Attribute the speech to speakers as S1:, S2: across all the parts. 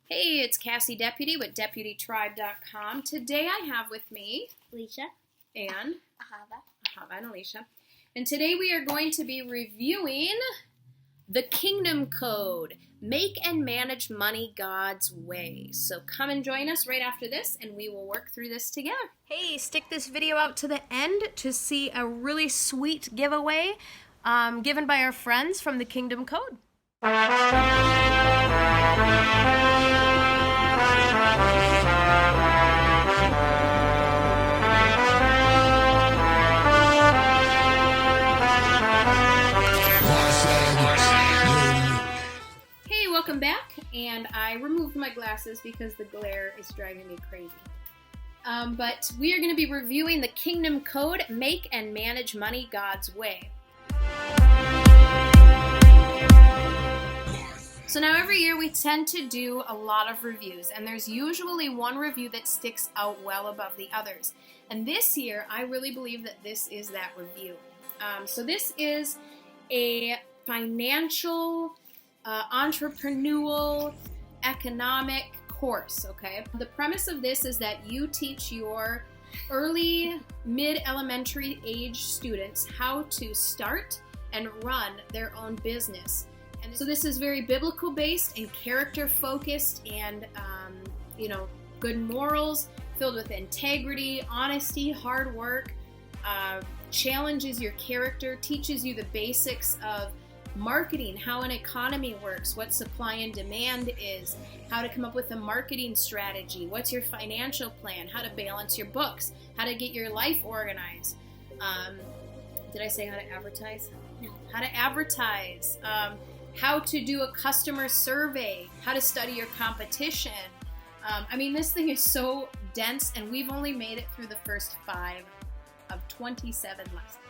S1: Hey, it's Cassie Deputy with DeputyTribe.com. Today I have with me
S2: Alicia
S1: and
S2: Ahava
S1: and Alicia. And today we are going to be reviewing the Kingdom Code, Make and Manage Money God's Way. So come and join us right after this and we will work through this together. Hey, stick this video out to the end to see a really sweet giveaway given by our friends from the Kingdom Code. Hey, welcome back, and I removed my glasses because the glare is driving me crazy. But we are going to be reviewing the Kingdom Code, Make and Manage Money God's Way. So now every year we tend to do a lot of reviews, and there's usually one review that sticks out well above the others. And this year, I really believe that this is that review. So this is a financial, entrepreneurial, economic course, okay? The premise of this is that you teach your early, mid-elementary age students how to start and run their own business. And so this is very biblical based and character focused and, good morals, filled with integrity, honesty, hard work, challenges your character, teaches you the basics of marketing, how an economy works, what supply and demand is, how to come up with a marketing strategy, what's your financial plan, how to balance your books, how to get your life organized. Did I say how to advertise?
S2: No.
S1: How to advertise. How to do a customer survey, how to study your competition. This thing is so dense, and we've only made it through the first 5 of 27 lessons.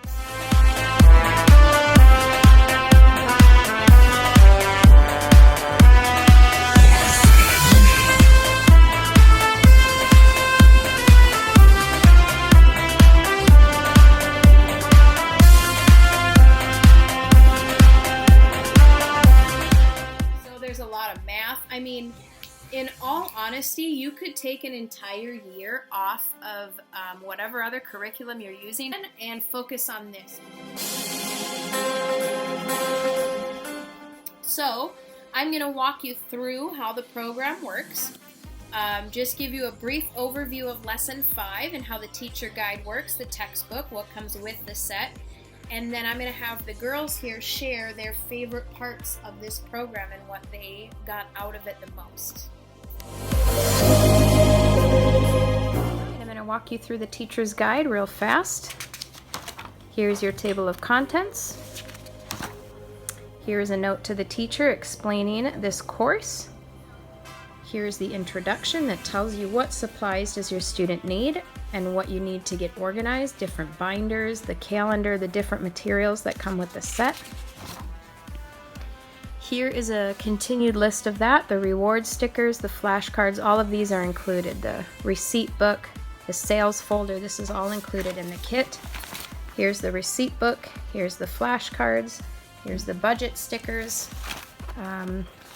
S1: In all honesty, you could take an entire year off of whatever other curriculum you're using and focus on this. So, I'm going to walk you through how the program works, just give you a brief overview of Lesson 5 and how the teacher guide works, the textbook, what comes with the set, and then I'm going to have the girls here share their favorite parts of this program and what they got out of it the most. I'm going to walk you through the teacher's guide real fast. Here's your table of contents. Here's a note to the teacher explaining this course. Here's the introduction that tells you what supplies does your student need and what you need to get organized, different binders, the calendar, the different materials that come with the set. Here is a continued list of that, the reward stickers, the flashcards, all of these are included. The receipt book, the sales folder, this is all included in the kit. Here's the receipt book, here's the flashcards, here's the budget stickers.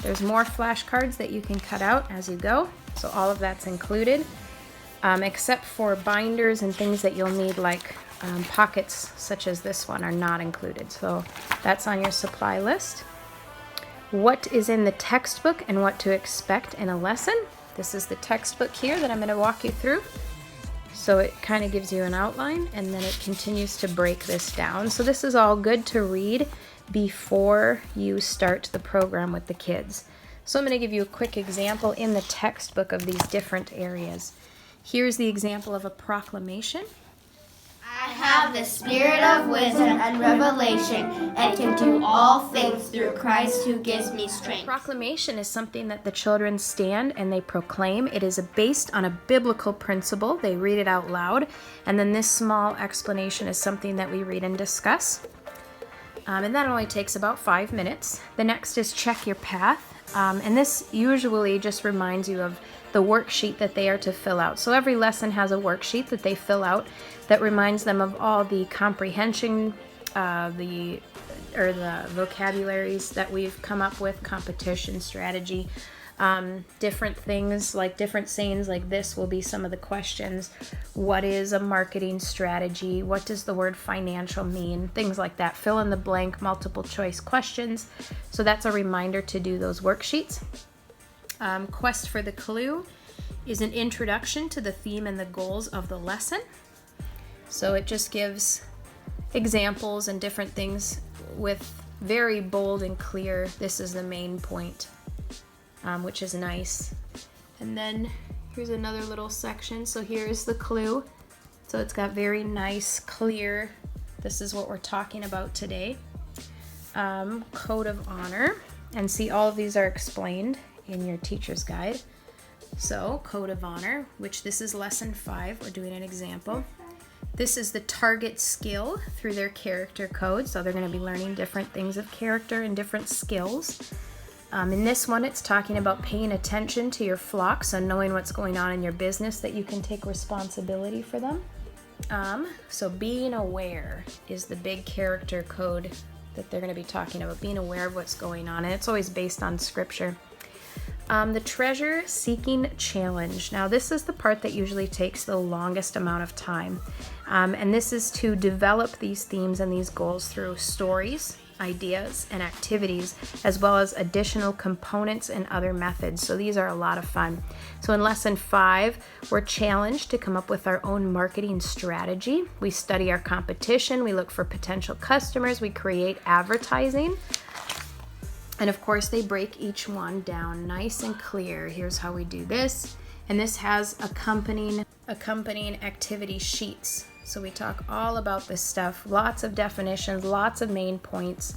S1: There's more flashcards that you can cut out as you go, so all of that's included, except for binders and things that you'll need like pockets such as this one are not included, so that's on your supply list. What is in the textbook and what to expect in a lesson. This is the textbook here that I'm going to walk you through. So it kind of gives you an outline and then it continues to break this down. So this is all good to read before you start the program with the kids. So I'm going to give you a quick example in the textbook of these different areas. Here's the example of a proclamation.
S2: I have the spirit of wisdom and revelation and can do all things through Christ who gives me strength.
S1: Proclamation is something that the children stand and they proclaim. It is based on a biblical principle. They read it out loud. And then this small explanation is something that we read and discuss. And that only takes about 5 minutes. The next is check your path. And this usually just reminds you of the worksheet that they are to fill out. So every lesson has a worksheet that they fill out that reminds them of all the comprehension, the vocabularies that we've come up with, competition, strategy, Different things, like different sayings like this will be some of the questions. What is a marketing strategy? What does the word financial mean? Things like that. Fill in the blank, multiple choice questions. So that's a reminder to do those worksheets. Quest for the clue is an introduction to the theme and the goals of the lesson. So it just gives examples and different things with very bold and clear, this is the main point. Which is nice. And then here's another little section. So here's the clue. So it's got very nice, clear, this is what we're talking about today. Code of honor. And see, all of these are explained in your teacher's guide. So code of honor, which this is lesson 5. We're doing an example. This is the target skill through their character code. So they're going to be learning different things of character and different skills. In this one, it's talking about paying attention to your flock, so knowing what's going on in your business that you can take responsibility for them. So being aware is the big character code that they're going to be talking about, being aware of what's going on, and it's always based on scripture. The treasure seeking challenge. Now this is the part that usually takes the longest amount of time, and this is to develop these themes and these goals through stories, ideas, and activities, as well as additional components and other methods. So these are a lot of fun. So in lesson 5, we're challenged to come up with our own marketing strategy. We study our competition, we look for potential customers, we create advertising. And of course, they break each one down nice and clear. Here's how we do this. And this has accompanying activity sheets. So we talk all about this stuff, lots of definitions, lots of main points.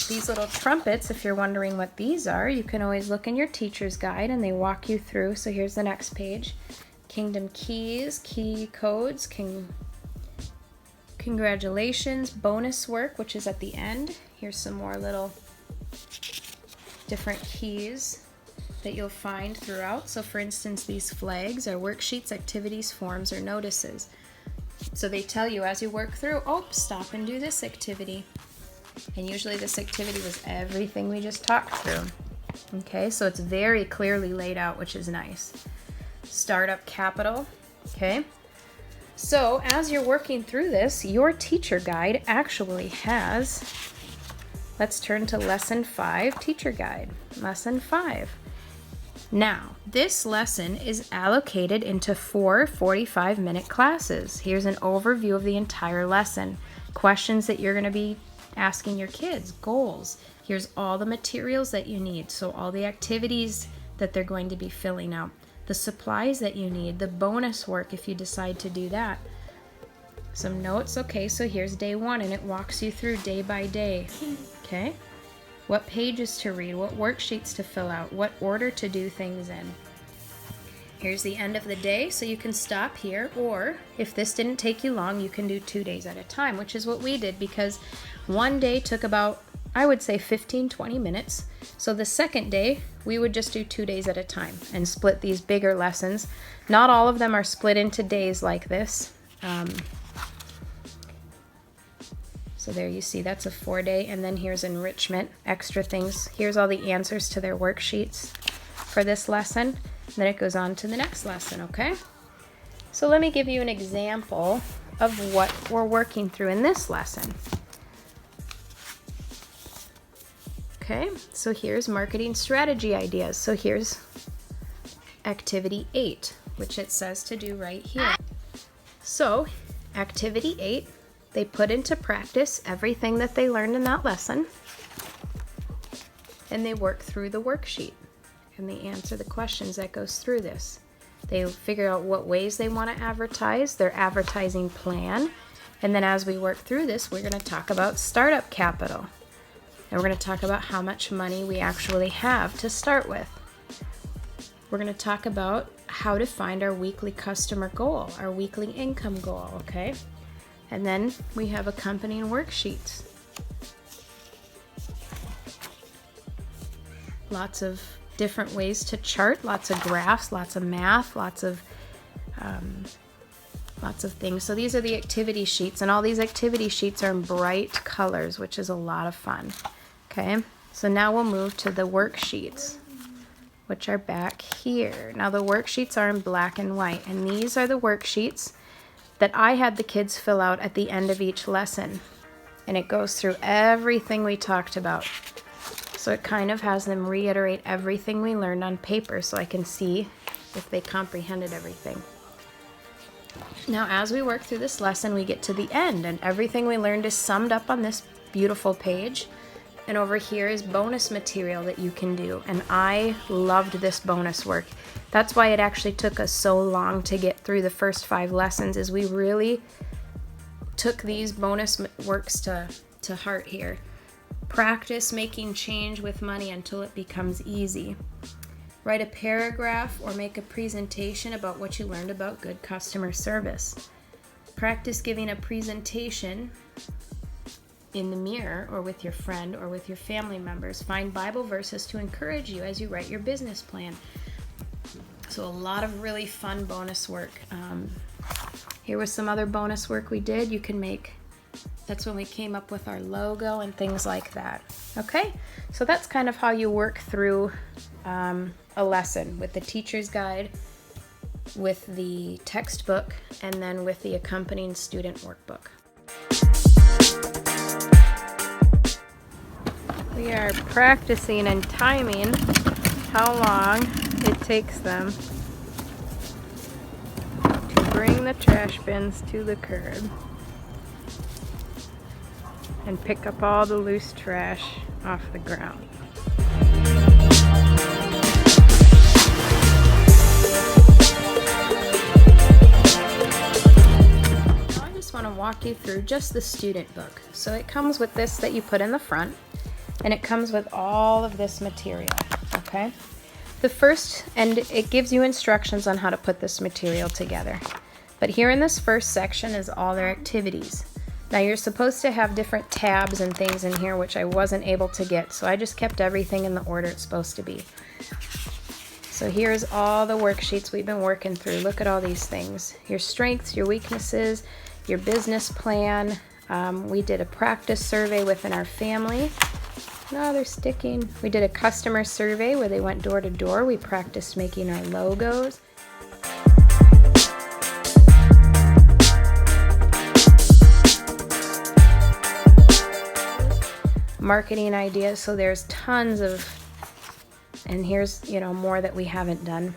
S1: These little trumpets, if you're wondering what these are, you can always look in your teacher's guide and they walk you through. So here's the next page. Kingdom keys, key codes, congratulations, bonus work, which is at the end. Here's some more little different keys that you'll find throughout. So for instance, these flags are worksheets, activities, forms, or notices. So they tell you as you work through, oh, stop and do this activity. And usually this activity was everything we just talked through. Okay, so it's very clearly laid out, which is nice. Startup capital, okay. So as you're working through this, your teacher guide actually has, let's turn to lesson 5, teacher guide, lesson 5. Now, this lesson is allocated into 4 45-minute classes. Here's an overview of the entire lesson. Questions that you're going to be asking your kids, goals. Here's all the materials that you need. So all the activities that they're going to be filling out, the supplies that you need, the bonus work if you decide to do that. Some notes. Okay, so here's day 1 and it walks you through day by day. Okay. What pages to read, what worksheets to fill out, what order to do things in. Here's the end of the day, so you can stop here, or if this didn't take you long, you can do 2 days at a time, which is what we did, because one day took about, I would say 15-20 minutes. So the second day, we would just do 2 days at a time and split these bigger lessons. Not all of them are split into days like this. So there you see, that's a 4-day, and then here's enrichment, extra things. Here's all the answers to their worksheets for this lesson. Then it goes on to the next lesson, okay? So let me give you an example of what we're working through in this lesson. Okay, so here's marketing strategy ideas. So here's activity 8, which it says to do right here. So activity 8, they put into practice everything that they learned in that lesson, and they work through the worksheet, and they answer the questions that goes through this. They figure out what ways they want to advertise, their advertising plan, and then as we work through this, we're going to talk about startup capital, and we're going to talk about how much money we actually have to start with. We're going to talk about how to find our weekly customer goal, our weekly income goal, okay? And then we have accompanying worksheets. Lots of different ways to chart, lots of graphs, lots of math, lots of things. So these are the activity sheets, and all these activity sheets are in bright colors, which is a lot of fun. Okay, so now we'll move to the worksheets. which are back here. Now the worksheets are in black and white, and these are the worksheets that I had the kids fill out at the end of each lesson. And it goes through everything we talked about. So it kind of has them reiterate everything we learned on paper so I can see if they comprehended everything. Now as we work through this lesson, we get to the end, and everything we learned is summed up on this beautiful page. And over here is bonus material that you can do. And I loved this bonus work. That's why it actually took us so long to get through the first 5 lessons, is we really took these bonus works to heart here. Practice making change with money until it becomes easy. Write a paragraph or make a presentation about what you learned about good customer service. Practice giving a presentation in the mirror or with your friend or with your family members. Find Bible verses to encourage you as you write your business plan. So a lot of really fun bonus work. Here was some other bonus work we did. You can make, that's when we came up with our logo and things like that. Okay, so that's kind of how you work through a lesson with the teacher's guide, with the textbook, and then with the accompanying student workbook. We are practicing and timing how long it takes them to bring the trash bins to the curb and pick up all the loose trash off the ground. I just want to walk you through just the student book. So it comes with this that you put in the front, and it comes with all of this material, okay? The first, and it gives you instructions on how to put this material together. But here in this first section is all their activities. Now you're supposed to have different tabs and things in here, which I wasn't able to get, so I just kept everything in the order it's supposed to be. So here's all the worksheets we've been working through. Look at all these things. Your strengths, your weaknesses, your business plan. We did a practice survey within our family. No, they're sticking. We did a customer survey where they went door to door. We practiced making our logos. Marketing ideas, so there's tons of, and here's, more that we haven't done.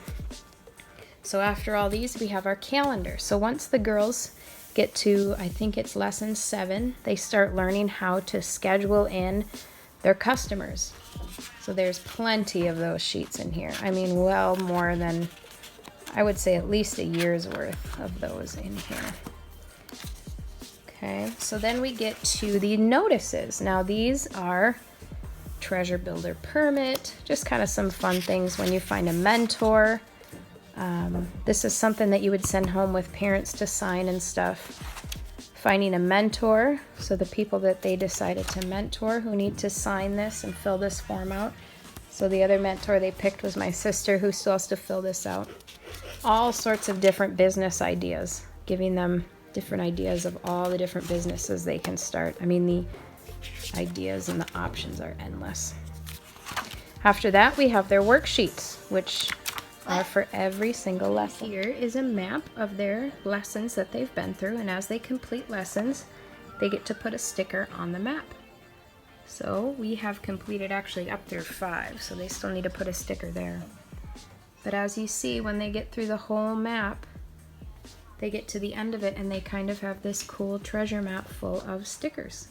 S1: So after all these, we have our calendar. So once the girls get to, I think it's lesson 7, they start learning how to schedule in their customers. So there's plenty of those sheets in here. I mean, well more than, I would say at least a year's worth of those in here. Okay, so then we get to the notices. Now these are treasure builder permit, just kind of some fun things when you find a mentor. This is something that you would send home with parents to sign and stuff. Finding a mentor, so the people that they decided to mentor who need to sign this and fill this form out. So the other mentor they picked was my sister, who still has to fill this out. All sorts of different business ideas, giving them different ideas of all the different businesses they can start. I mean, the ideas and the options are endless. After that, we have their worksheets, which are for every single lesson. Here is a map of their lessons that they've been through, and as they complete lessons, they get to put a sticker on the map. So we have completed actually up through 5, so they still need to put a sticker there. But as you see, when they get through the whole map, they get to the end of it and they kind of have this cool treasure map full of stickers.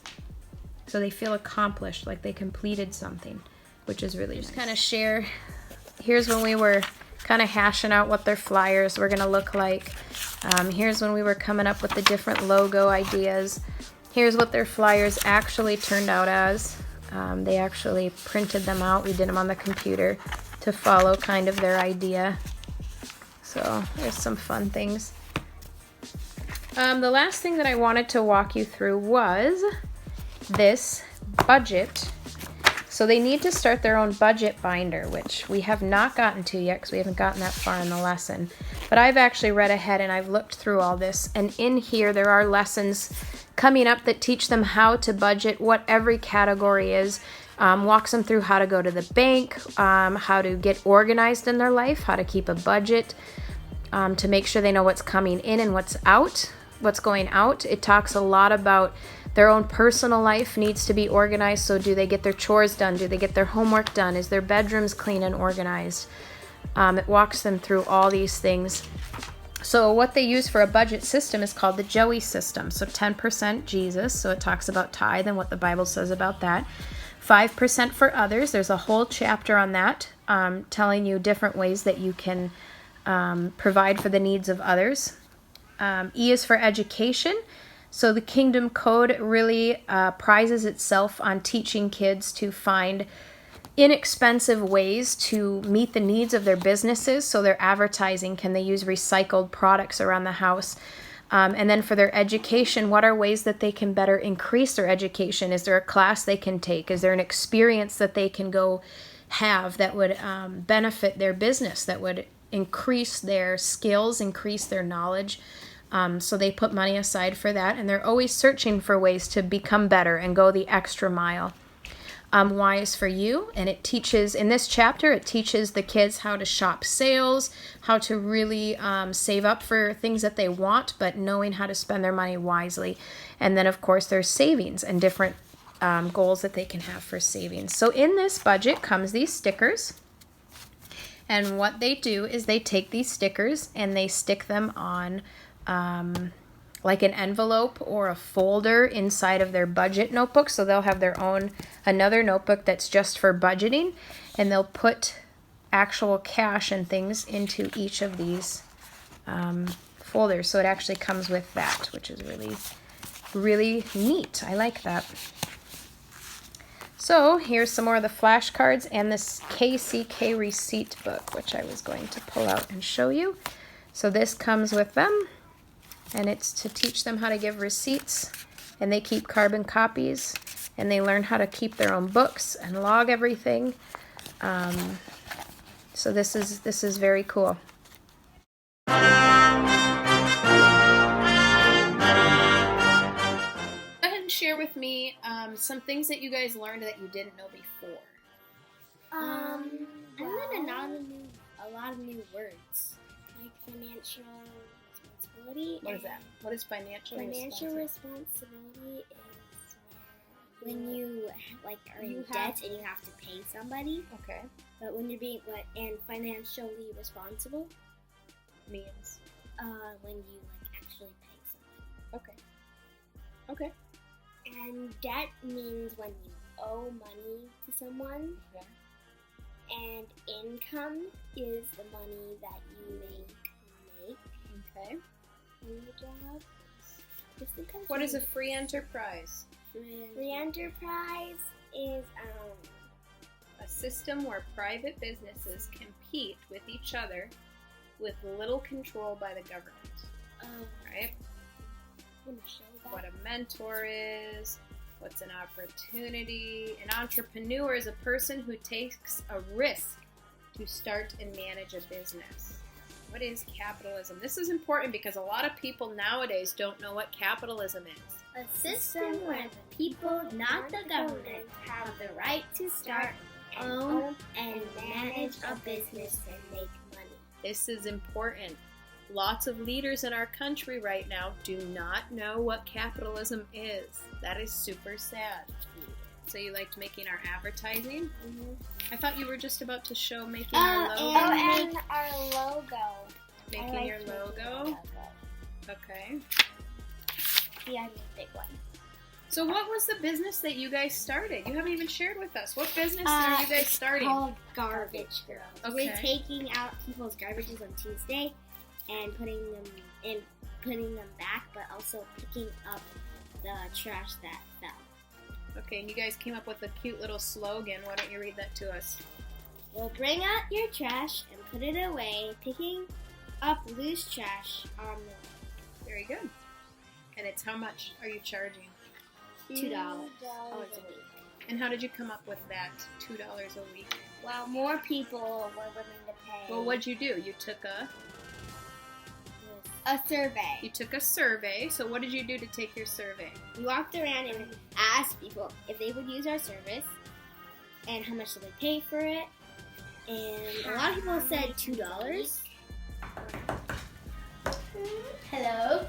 S1: So they feel accomplished, like they completed something, which is really nice. Just kind of share, here's when we were kind of hashing out what their flyers were gonna look like. Here's when we were coming up with the different logo ideas. Here's what their flyers actually turned out as. They actually printed them out. We did them on the computer to follow kind of their idea. So there's some fun things. The last thing that I wanted to walk you through was this budget. So they need to start their own budget binder, which we have not gotten to yet because we haven't gotten that far in the lesson. But I've actually read ahead and I've looked through all this. And in here there are lessons coming up that teach them how to budget, what every category is, Walks them through how to go to the bank, how to get organized in their life, how to keep a budget, to make sure they know what's coming in and what's going out. It talks a lot about their own personal life needs to be organized. So do they get their chores done? Do they get their homework done? Is their bedrooms clean and organized? It walks them through all these things. So what they use for a budget system is called the Joey system. So 10% Jesus. So it talks about tithe and what the Bible says about that. 5% for others. There's a whole chapter on that, telling you different ways that you can provide for the needs of others. E is for education. So the Kingdom Code really prizes itself on teaching kids to find inexpensive ways to meet the needs of their businesses. So their advertising, can they use recycled products around the house? And then for their education, what are ways that they can better increase their education? Is there a class they can take? Is there an experience that they can go have that would benefit their business, that would increase their skills, increase their knowledge? So they put money aside for that, and they're always searching for ways to become better and go the extra mile. Y is for you, and it teaches, in this chapter, it teaches the kids how to shop sales, how to really save up for things that they want, but knowing how to spend their money wisely. And then, of course, there's savings and different goals that they can have for savings. So in this budget comes these stickers. And what they do is they take these stickers and they stick them on like an envelope or a folder inside of their budget notebook. So they'll have their own, another notebook that's just for budgeting, and they'll put actual cash and things into each of these folders. So it actually comes with that, which is really, really neat. I like that. So here's some more of the flashcards and this KCK receipt book, which I was going to pull out and show you. So this comes with them, and it's to teach them how to give receipts, and they keep carbon copies, and they learn how to keep their own books and log everything. So this is very cool. Go ahead and share with me some things that you guys learned that you didn't know before.
S2: I learned a lot of new words, like financial responsibility.
S1: What is that? What is financial responsibility?
S2: Financial responsibility is when you are in debt and you have to pay somebody.
S1: Okay.
S2: But when you're being financially responsible
S1: Means
S2: when you actually pay somebody.
S1: okay. Okay.
S2: And debt means when you owe money to someone.
S1: Okay.
S2: And income is the money that you make.
S1: Okay.
S2: In your job.
S1: What is a free enterprise?
S2: Free enterprise is
S1: a system where private businesses compete with each other with little control by the government. Right? What a mentor is, what's an opportunity. An entrepreneur is a person who takes a risk to start and manage a business. What is capitalism? This is important because a lot of people nowadays don't know what capitalism is.
S2: A system where the people, not the government, have the right to start, own, and manage a business and make money.
S1: This is important. Lots of leaders in our country right now do not know what capitalism is. That is super sad. So you liked making our advertising?
S2: Mm-hmm.
S1: I thought you were just about to show making your logo.
S2: And our logo.
S1: Making your logo? Okay.
S2: Yeah, I made a big one.
S1: So what was the business that you guys started? You haven't even shared with us. What business are you guys starting?
S2: It's called Garbage Girls.
S1: Okay.
S2: We're taking out people's garbages on Tuesday and putting them back, but also picking up the trash that fell.
S1: Okay, and you guys came up with a cute little slogan. Why don't you read that to us?
S2: We'll bring out your trash and put it away, picking up loose trash on the way.
S1: Very good. And it's how much are you charging?
S2: $2 a week.
S1: And how did you come up with that $2 a week?
S2: Well, more people were willing to pay.
S1: Well, what'd you do? You took
S2: a survey.
S1: You took a survey. So what did you do to take your survey?
S2: We walked around and asked people if they would use our service. and how much did they pay for it. And a lot of people said $2.
S3: Hello.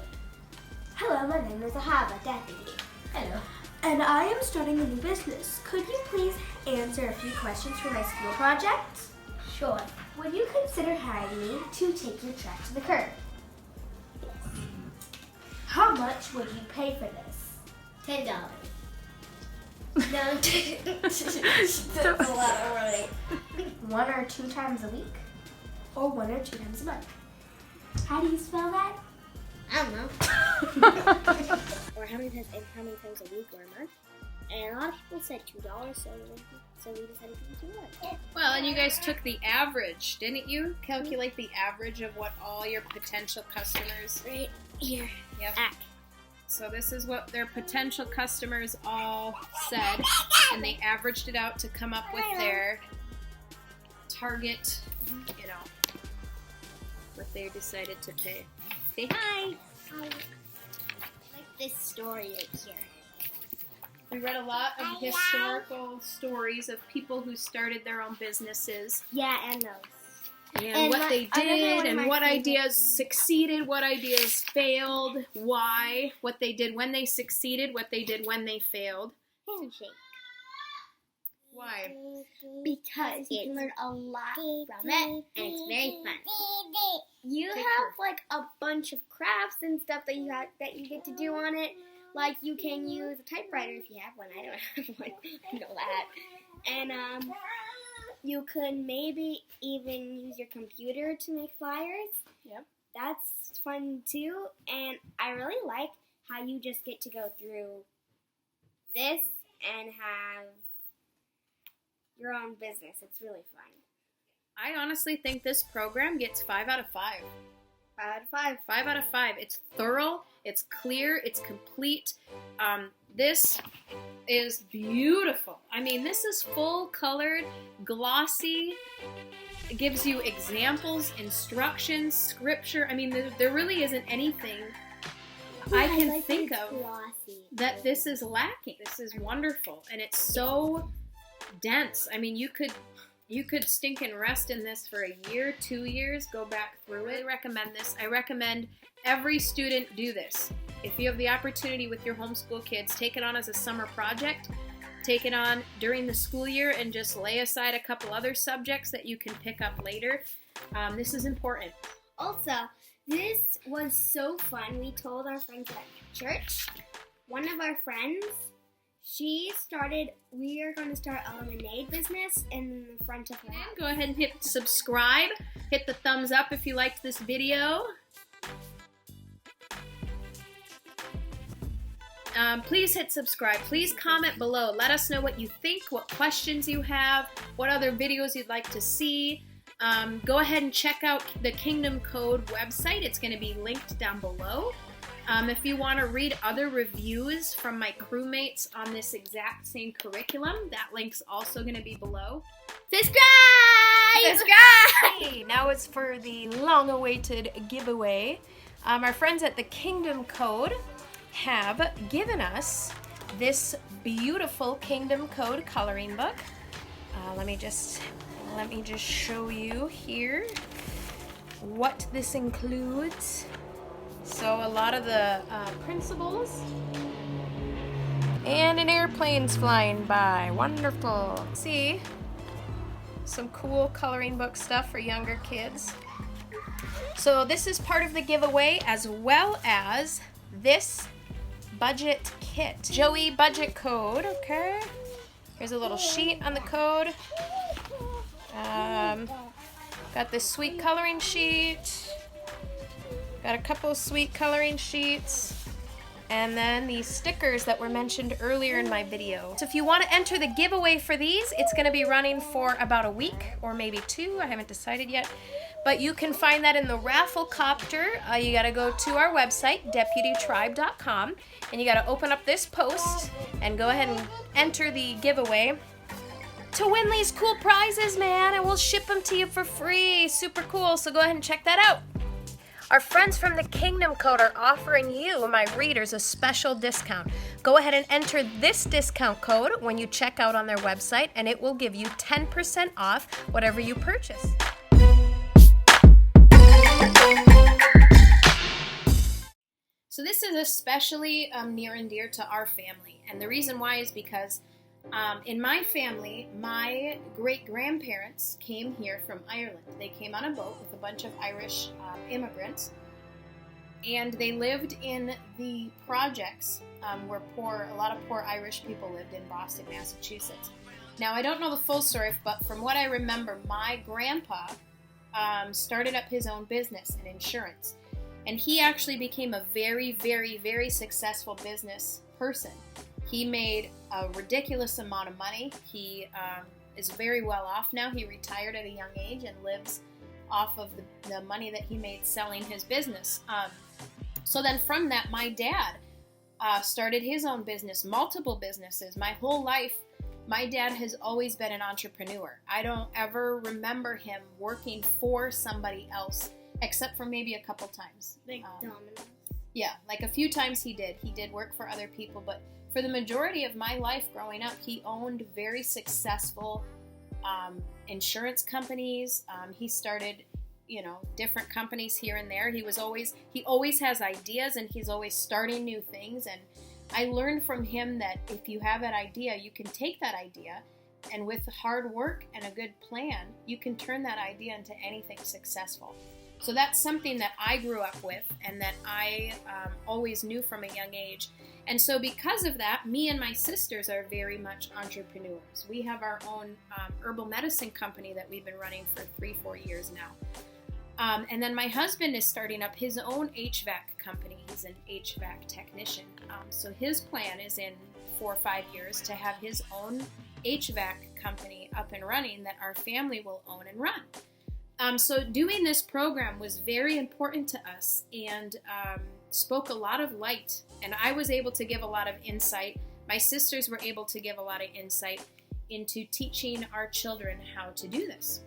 S4: Hello, my name is Ahava Deputy.
S3: Hello.
S4: And I am starting a new business. Could you please answer a few questions for my school project?
S3: Sure.
S4: Would you consider hiring me to take your trash to the curb? How much would you pay for this?
S3: $10. No, that's a lot already.
S4: 1 or 2 times a week? Or 1 or 2 times a month? How do you spell that?
S3: I don't know.
S2: Or how many times a week or a month. And a lot of people said $2, so we decided to do $2.
S1: Well, and you guys took the average, didn't you? Calculate the average of what all your potential customers.
S2: Right here.
S1: Yep.
S2: Back.
S1: So this is what their potential customers all said, and they averaged it out to come up with their target, you know, what they decided to pay. Say hi.
S2: I like this story right here.
S1: We read a lot of historical stories of people who started their own businesses.
S2: Yeah, and those.
S1: And what they
S2: another
S1: did,
S2: one of
S1: and
S2: my
S1: what
S2: favorite
S1: ideas
S2: things.
S1: succeeded, what ideas failed, why, what they did when they succeeded, what they did when they failed.
S2: Handshake.
S1: Why?
S2: Because you can learn a lot from it, and it's very fun. You
S1: Take
S2: have like a bunch of crafts and stuff that you get to do on it. Like you can use a typewriter if you have one. I don't have one. I know that. And you could maybe even use your computer to make flyers.
S1: Yep.
S2: That's fun too. And I really like how you just get to go through this and have your own business. It's really fun.
S1: I honestly think this program gets 5 out of 5.
S2: 5 out of 5.
S1: 5 out of 5. It's thorough, it's clear, it's complete. This is beautiful. I mean, this is full colored, glossy. It gives you examples, instructions, scripture. I mean, there really isn't anything I can
S2: like
S1: think
S2: it's
S1: of
S2: glossy.
S1: that this is lacking. This is wonderful, and it's so dense. I mean, you could stink and rest in this for a year, 2 years, go back through it. I recommend this. I recommend every student do this. If you have the opportunity with your homeschool kids, take it on as a summer project. Take it on during the school year and just lay aside a couple other subjects that you can pick up later. This is important.
S2: Also, this was so fun. We told our friends at church. One of our friends, we are going to start a lemonade business in the front of her house.
S1: Go ahead and hit subscribe. Hit the thumbs up if you liked this video. Please hit subscribe. Please comment below. Let us know what you think, what questions you have, what other videos you'd like to see. Go ahead and check out the Kingdom Code website. It's going to be linked down below. If you want to read other reviews from my crewmates on this exact same curriculum, that link's also going to be below.
S2: Subscribe!
S1: Hey, now it's for the long-awaited giveaway. Our friends at the Kingdom Code have given us this beautiful Kingdom Code coloring book. Let me just show you here what this includes. So a lot of the principles, and an airplane's flying by. Wonderful. See, some cool coloring book stuff for younger kids. So this is part of the giveaway, as well as this budget kit. Joey budget code, okay? Here's a little sheet on the code. Got this sweet coloring sheet. Got a couple of sweet coloring sheets. And then these stickers that were mentioned earlier in my video. So if you want to enter the giveaway for these, it's going to be running for about a week or maybe 2. I haven't decided yet. But you can find that in the raffle copter. You got to go to our website, deputytribe.com, and you got to open up this post and go ahead and enter the giveaway to win these cool prizes, man, and we'll ship them to you for free. Super cool. So go ahead and check that out. Our friends from the Kingdom Code are offering you, my readers, a special discount. Go ahead and enter this discount code when you check out on their website, and it will give you 10% off whatever you purchase. So this is especially near and dear to our family, and the reason why is because in my family, my great-grandparents came here from Ireland. They came on a boat with a bunch of Irish immigrants, and they lived in the projects where a lot of poor Irish people lived in Boston, Massachusetts. Now, I don't know the full story, but from what I remember, my grandpa started up his own business in insurance, and he actually became a very, very, very successful business person. He made a ridiculous amount of money. He is very well off now. He retired at a young age and lives off of the money that he made selling his business. So then from that, my dad started his own business, multiple businesses. My whole life, my dad has always been an entrepreneur. I don't ever remember him working for somebody else, except for maybe a couple times.
S2: Like Domino's.
S1: Yeah, like a few times he did. He did work for other people, but for the majority of my life growing up, he owned very successful insurance companies. He started, different companies here and there. He always has ideas, and he's always starting new things. And I learned from him that if you have an idea, you can take that idea, and with hard work and a good plan, you can turn that idea into anything successful. So that's something that I grew up with and that I always knew from a young age. And so because of that, me and my sisters are very much entrepreneurs. We have our own herbal medicine company that we've been running for 3-4 years now. And then my husband is starting up his own HVAC company. He's an HVAC technician. So his plan is in 4 or 5 years to have his own HVAC company up and running that our family will own and run. So doing this program was very important to us and spoke a lot of light. And I was able to give a lot of insight. My sisters were able to give a lot of insight into teaching our children how to do this.